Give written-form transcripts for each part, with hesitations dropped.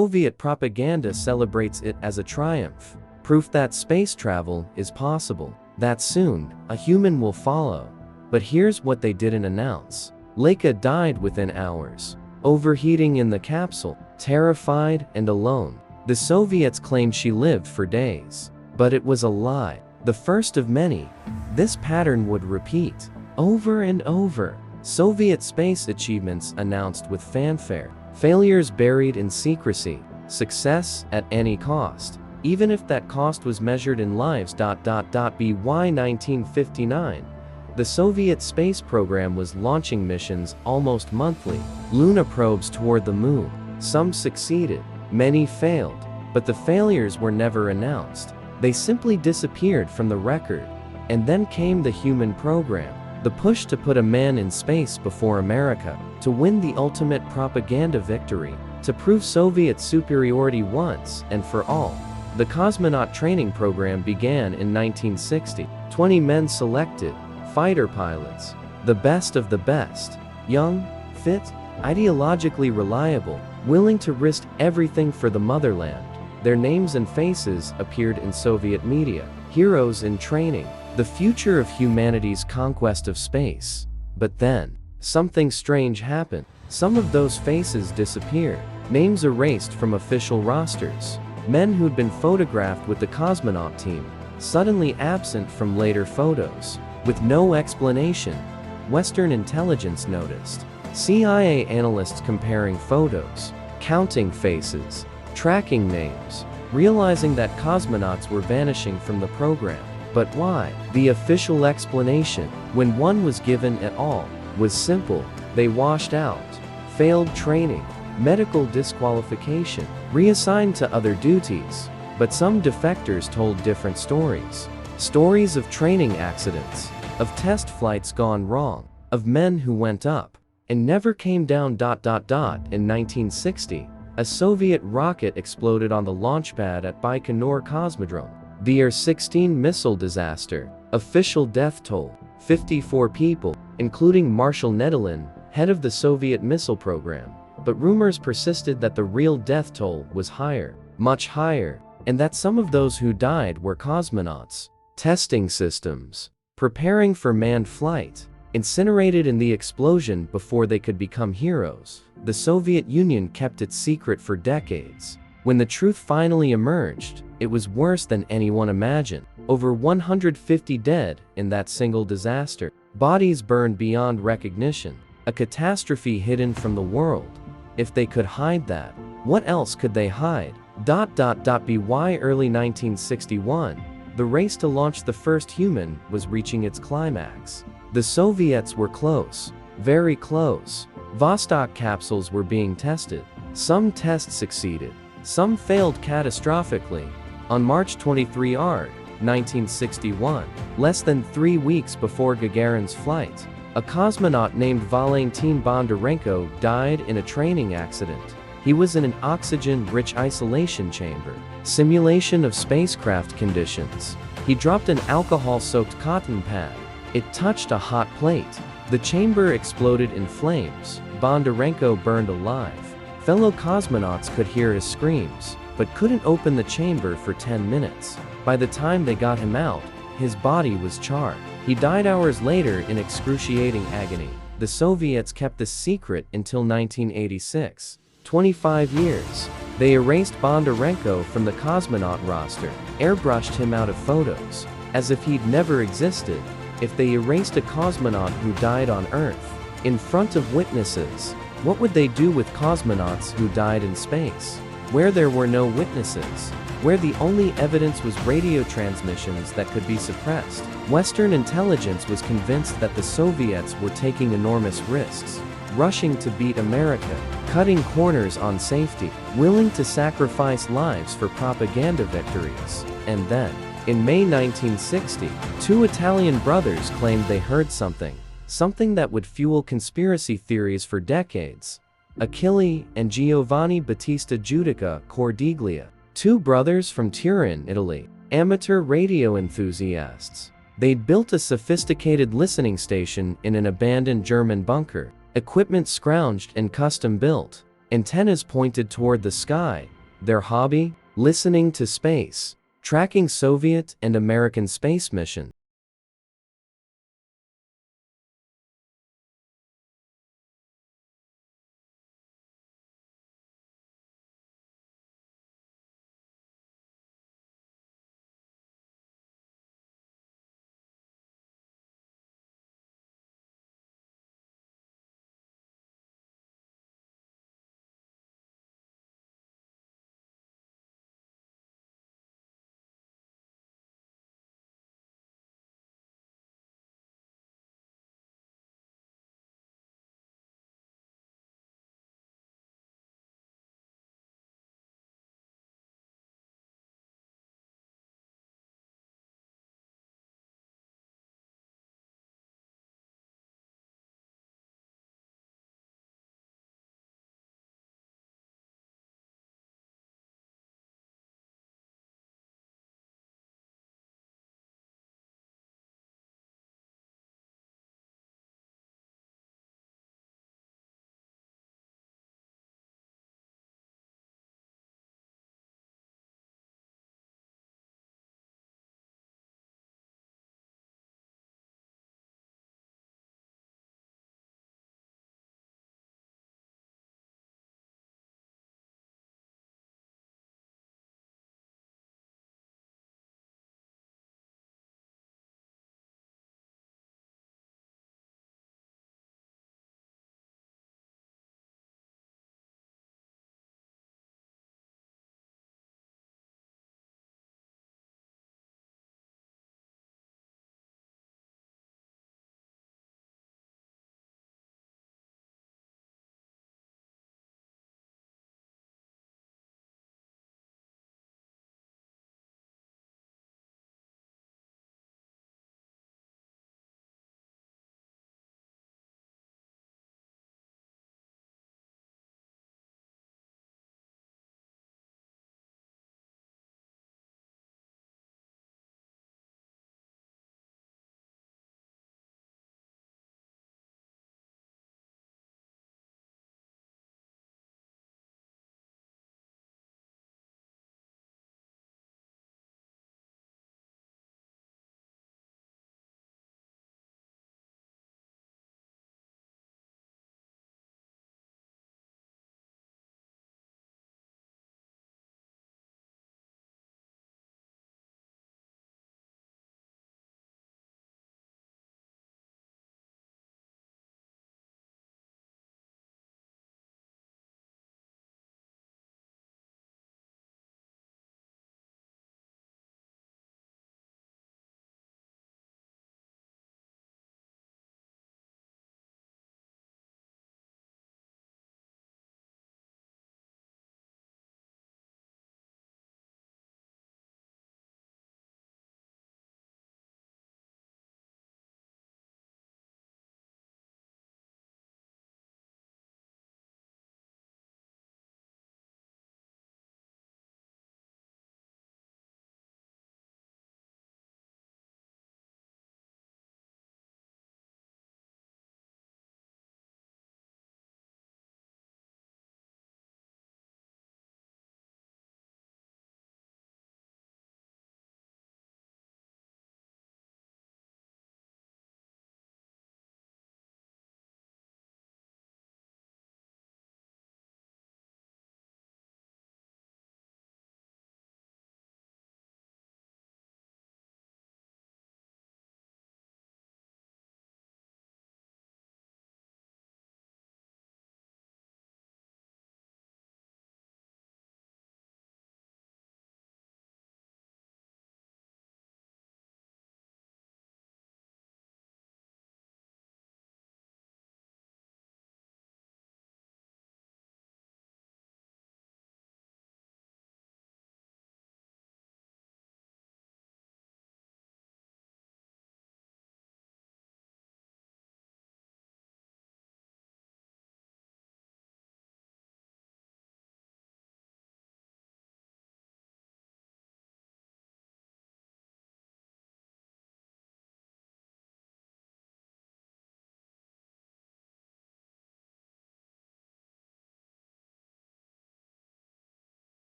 Soviet propaganda celebrates it as a triumph, proof that space travel is possible, that soon, a human will follow. But here's what they didn't announce. Leica died within hours, overheating in the capsule, terrified and alone. The Soviets claimed she lived for days. But it was a lie, the first of many. This pattern would repeat, over and over. Soviet space achievements announced with fanfare, failures buried in secrecy, success at any cost, even if that cost was measured in lives. By 1959, the Soviet space program was launching missions almost monthly, Luna probes toward the moon. Some succeeded, many failed, but the failures were never announced. They simply disappeared from the record. And then came the human program, the push to put a man in space before America, to win the ultimate propaganda victory, to prove Soviet superiority once and for all. The cosmonaut training program began in 1960. 20 men selected, fighter pilots, the best of the best, young, fit, ideologically reliable, willing to risk everything for the motherland. Their names and faces appeared in Soviet media, heroes in training, the future of humanity's conquest of space. But then, something strange happened. Some of those faces disappeared, names erased from official rosters. Men who'd been photographed with the cosmonaut team, suddenly absent from later photos, with no explanation. Western intelligence noticed. CIA analysts comparing photos, counting faces, tracking names, realizing that cosmonauts were vanishing from the program. But why? The official explanation, when one was given at all, was simple. They washed out, failed training, medical disqualification, reassigned to other duties. But some defectors told different stories. Stories of training accidents, of test flights gone wrong, of men who went up and never came down. In 1960, a Soviet rocket exploded on the launchpad at Baikonur Cosmodrome. The Ir-16 missile disaster. Official death toll, 54 people, including Marshal Nedalin, head of the Soviet missile program. But rumors persisted that the real death toll was higher, much higher, and that some of those who died were cosmonauts. Testing systems, preparing for manned flight, incinerated in the explosion before they could become heroes. The Soviet Union kept it secret for decades. When the truth finally emerged, it was worse than anyone imagined. Over 150 dead in that single disaster. Bodies burned beyond recognition. A catastrophe hidden from the world. If they could hide that, what else could they hide? By early 1961, the race to launch the first human was reaching its climax. The Soviets were close, very close. Vostok capsules were being tested. Some tests succeeded, some failed catastrophically. On March 23, 1961, less than 3 weeks before Gagarin's flight, a cosmonaut named Valentin Bondarenko died in a training accident. He was in an oxygen-rich isolation chamber. Simulation of spacecraft conditions. He dropped an alcohol-soaked cotton pad. It touched a hot plate. The chamber exploded in flames. Bondarenko burned alive. Fellow cosmonauts could hear his screams, but couldn't open the chamber for 10 minutes. By the time they got him out, his body was charred. He died hours later in excruciating agony. The Soviets kept this secret until 1986. 25 years. They erased Bondarenko from the cosmonaut roster, airbrushed him out of photos, as if he'd never existed. If they erased a cosmonaut who died on Earth, in front of witnesses, what would they do with cosmonauts who died in space? Where there were no witnesses, where the only evidence was radio transmissions that could be suppressed. Western intelligence was convinced that the Soviets were taking enormous risks, rushing to beat America, cutting corners on safety, willing to sacrifice lives for propaganda victories. And then, in May 1960, 2 Italian brothers claimed they heard something that would fuel conspiracy theories for decades. Achille and Giovanni Battista Judica-Cordiglia, 2 brothers from Turin, Italy, amateur radio enthusiasts. They'd built a sophisticated listening station in an abandoned German bunker, equipment scrounged and custom built. Antennas pointed toward the sky. Their hobby? Listening to space. Tracking Soviet and American space missions.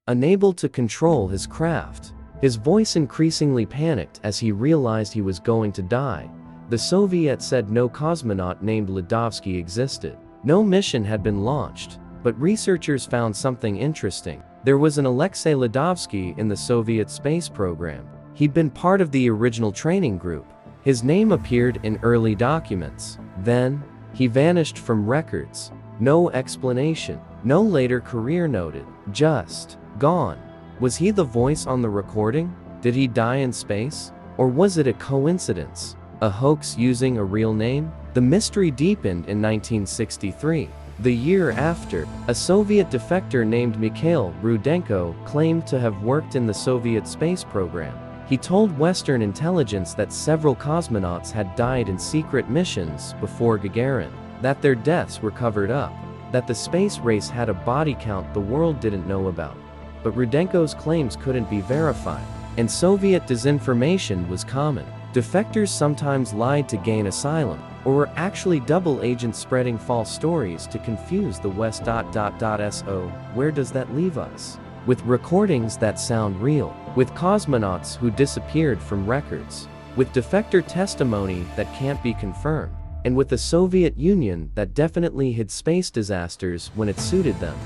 unable to control his craft. His voice increasingly panicked as he realized he was going to die. The Soviets said no cosmonaut named Ledovsky existed. No mission had been launched, but researchers found something interesting. There was an Alexei Ledovsky in the Soviet space program. He'd been part of the original training group. His name appeared in early documents. Then, he vanished from records. No explanation, no later career noted, just gone. Was he the voice on the recording? Did he die in space? Or was it a coincidence? A hoax using a real name? The mystery deepened in 1963. The year after, a Soviet defector named Mikhail Rudenko claimed to have worked in the Soviet space program. He told Western intelligence that several cosmonauts had died in secret missions before Gagarin, that their deaths were covered up, that the space race had a body count the world didn't know about. But Rudenko's claims couldn't be verified, and Soviet disinformation was common. Defectors sometimes lied to gain asylum, or were actually double agents spreading false stories to confuse the West. So, where does that leave us? With recordings that sound real, with cosmonauts who disappeared from records, with defector testimony that can't be confirmed, and with a Soviet Union that definitely hid space disasters when it suited them.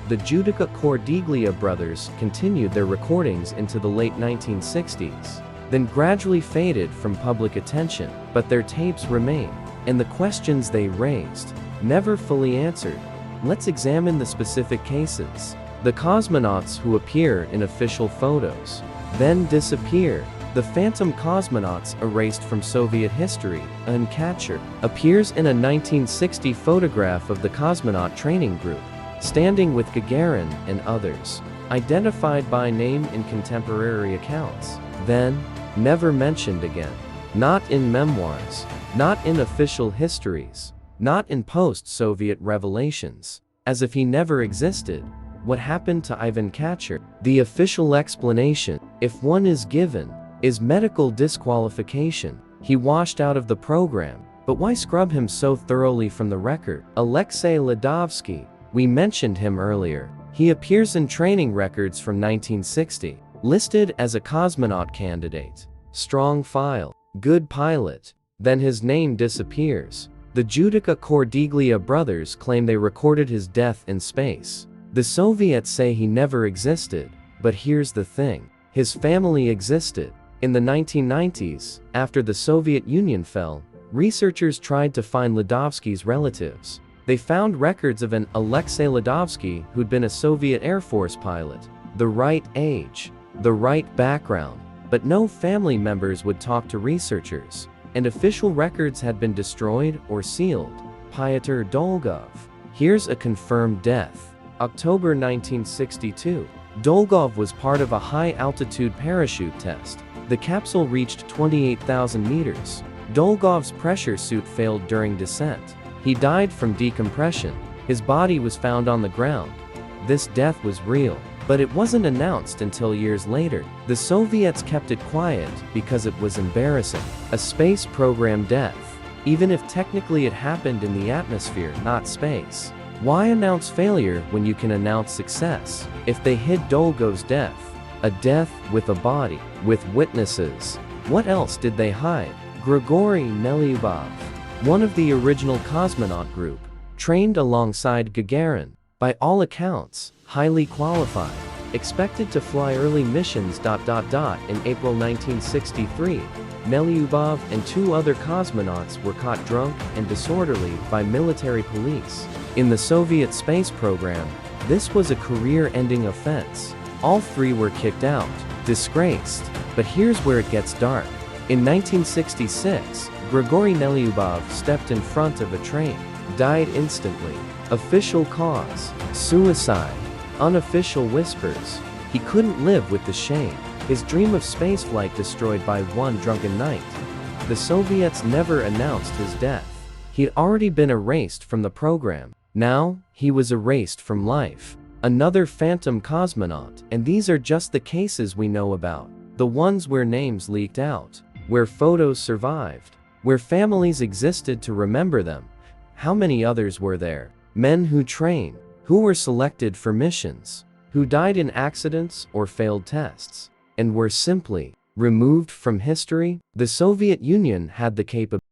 The Judica-Cordiglia brothers continued their recordings into the late 1960s, then gradually faded from public attention, but their tapes remain, and the questions they raised, never fully answered. Let's examine the specific cases. The cosmonauts who appear in official photos, then disappear. The phantom cosmonauts erased from Soviet history. Uncaptured appears in a 1960 photograph of the cosmonaut training group, standing with Gagarin and others, identified by name in contemporary accounts. Then, never mentioned again. Not in memoirs, not in official histories, not in post-Soviet revelations. As if he never existed. What happened to Ivan Katcher? The official explanation, if one is given, is medical disqualification. He washed out of the program, but why scrub him so thoroughly from the record? Alexei Ledovsky, we mentioned him earlier. He appears in training records from 1960, listed as a cosmonaut candidate. Strong file, good pilot. Then his name disappears. The Judica-Cordiglia brothers claim they recorded his death in space. The Soviets say he never existed, but here's the thing. His family existed. In the 1990s, after the Soviet Union fell, researchers tried to find Ledovsky's relatives. They found records of an Alexei Ledovsky who'd been a Soviet Air Force pilot, the right age, the right background, but no family members would talk to researchers, and official records had been destroyed or sealed. Pyotr Dolgov. Here's a confirmed death. October 1962. Dolgov was part of a high-altitude parachute test. The capsule reached 28,000 meters. Dolgov's pressure suit failed during descent. He died from decompression. His body was found on the ground. This death was real, but it wasn't announced until years later. The Soviets kept it quiet because it was embarrassing. A space program death, even if technically it happened in the atmosphere, not space. Why announce failure when you can announce success? If they hid Dolgov's death, a death with a body, with witnesses, what else did they hide? Grigory Nelyubov, one of the original cosmonaut group, trained alongside Gagarin, by all accounts, highly qualified, expected to fly early missions. In April 1963, Nelyubov and two other cosmonauts were caught drunk and disorderly by military police. In the Soviet space program, this was a career-ending offense. All three were kicked out, disgraced. But here's where it gets dark. In 1966, Grigory Nelyubov stepped in front of a train, died instantly. Official cause, suicide. Unofficial whispers, he couldn't live with the shame. His dream of spaceflight destroyed by one drunken night. The Soviets never announced his death. He'd already been erased from the program. Now, he was erased from life. Another phantom cosmonaut, and these are just the cases we know about. The ones where names leaked out, where photos survived, where families existed to remember them. How many others were there? Men who train, who were selected for missions, who died in accidents or failed tests, and were simply removed from history. The Soviet Union had the capability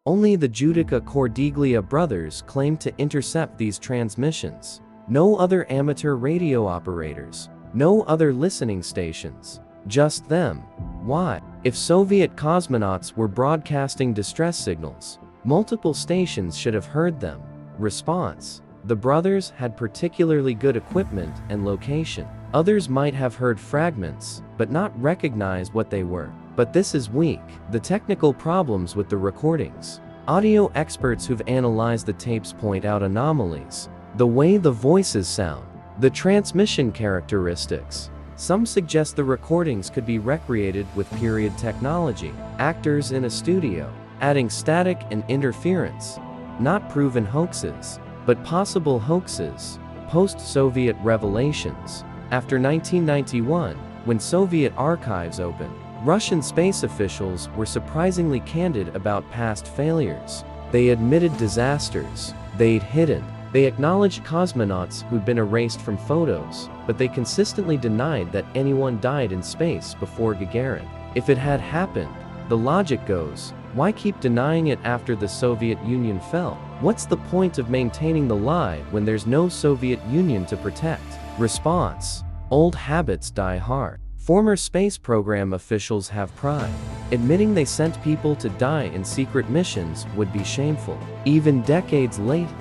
Only the Judica-Cordiglia brothers claimed to intercept these transmissions. No other amateur radio operators. No other listening stations. Just them. Why? If Soviet cosmonauts were broadcasting distress signals, multiple stations should have heard them. Response: the brothers had particularly good equipment and location. Others might have heard fragments, but not recognized what they were. But this is weak. The technical problems with the recordings. Audio experts who've analyzed the tapes point out anomalies. The way the voices sound. The transmission characteristics. Some suggest the recordings could be recreated with period technology. Actors in a studio, adding static and interference. Not proven hoaxes, but possible hoaxes. Post-Soviet revelations. After 1991, when Soviet archives opened, Russian space officials were surprisingly candid about past failures. They admitted disasters. They'd hidden. They acknowledged cosmonauts who'd been erased from photos, but they consistently denied that anyone died in space before Gagarin. If it had happened, the logic goes, why keep denying it after the Soviet Union fell? What's the point of maintaining the lie when there's no Soviet Union to protect? Response: old habits die hard. Former space program officials have pride. Admitting they sent people to die in secret missions would be shameful, even decades later.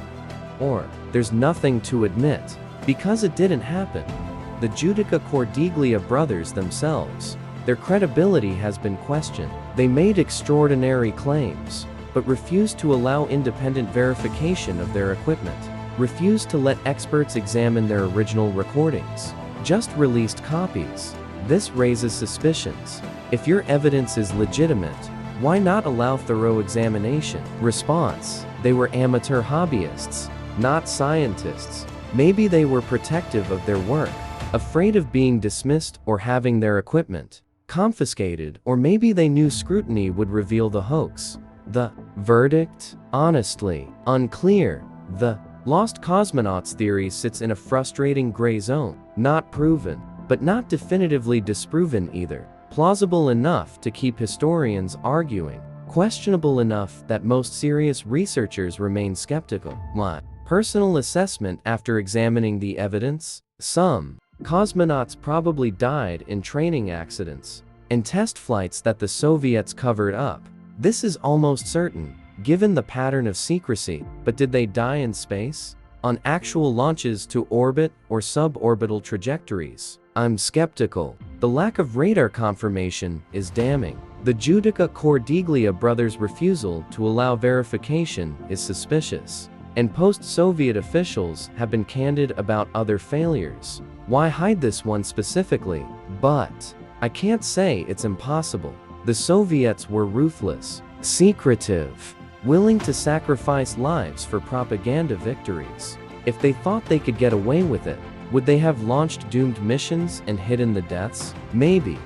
Or, there's nothing to admit, because it didn't happen. The Judica-Cordiglia brothers themselves, their credibility has been questioned. They made extraordinary claims, but refused to allow independent verification of their equipment, refused to let experts examine their original recordings, just released copies. This raises suspicions. If your evidence is legitimate, why not allow thorough examination? Response: they were amateur hobbyists, not scientists. Maybe they were protective of their work, afraid of being dismissed or having their equipment confiscated, or maybe they knew scrutiny would reveal the hoax. The verdict? Honestly, unclear. The Lost Cosmonauts theory sits in a frustrating gray zone. Not proven, but not definitively disproven either. Plausible enough to keep historians arguing. Questionable enough that most serious researchers remain skeptical. My personal assessment after examining the evidence: some cosmonauts probably died in training accidents and test flights that the Soviets covered up. This is almost certain, given the pattern of secrecy. But did they die in space? On actual launches to orbit or suborbital trajectories? I'm skeptical. The lack of radar confirmation is damning. The Judica-Cordiglia brothers' refusal to allow verification is suspicious. And post-Soviet officials have been candid about other failures. Why hide this one specifically? But I can't say it's impossible. The Soviets were ruthless, secretive, willing to sacrifice lives for propaganda victories. If they thought they could get away with it, would they have launched doomed missions and hidden the deaths? Maybe.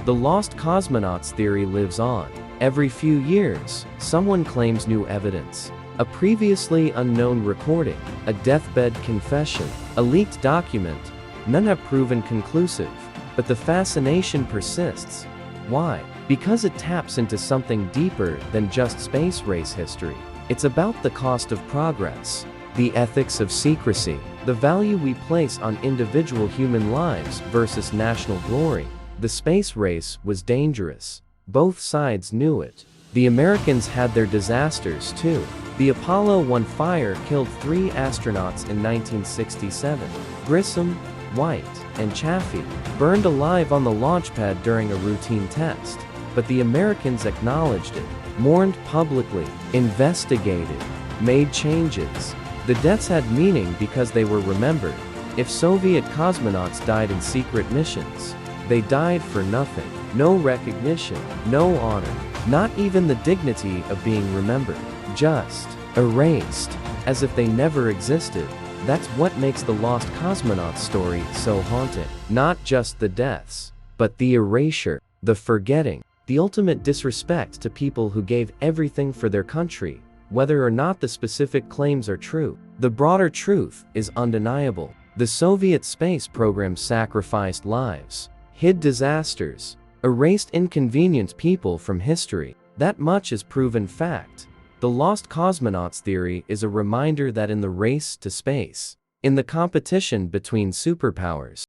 The Lost Cosmonauts theory lives on. Every few years, someone claims new evidence. A previously unknown recording, a deathbed confession, a leaked document. None have proven conclusive, but the fascination persists. Why? Because it taps into something deeper than just space race history. It's about the cost of progress, the ethics of secrecy, the value we place on individual human lives versus national glory. The space race was dangerous. Both sides knew it. The Americans had their disasters too. The Apollo 1 fire killed 3 astronauts in 1967. Grissom, White, and Chaffee burned alive on the launch pad during a routine test. But the Americans acknowledged it, mourned publicly, investigated, made changes. The deaths had meaning because they were remembered. If Soviet cosmonauts died in secret missions, they died for nothing. No recognition, no honor, not even the dignity of being remembered. Just erased, as if they never existed. That's what makes the Lost Cosmonauts story so haunting. Not just the deaths, but the erasure, the forgetting, the ultimate disrespect to people who gave everything for their country, whether or not the specific claims are true. The broader truth is undeniable. The Soviet space program sacrificed lives, hid disasters, erased inconvenient people from history. That much is proven fact. The The Lost Cosmonauts theory is a reminder that in the race to space, in the competition between superpowers,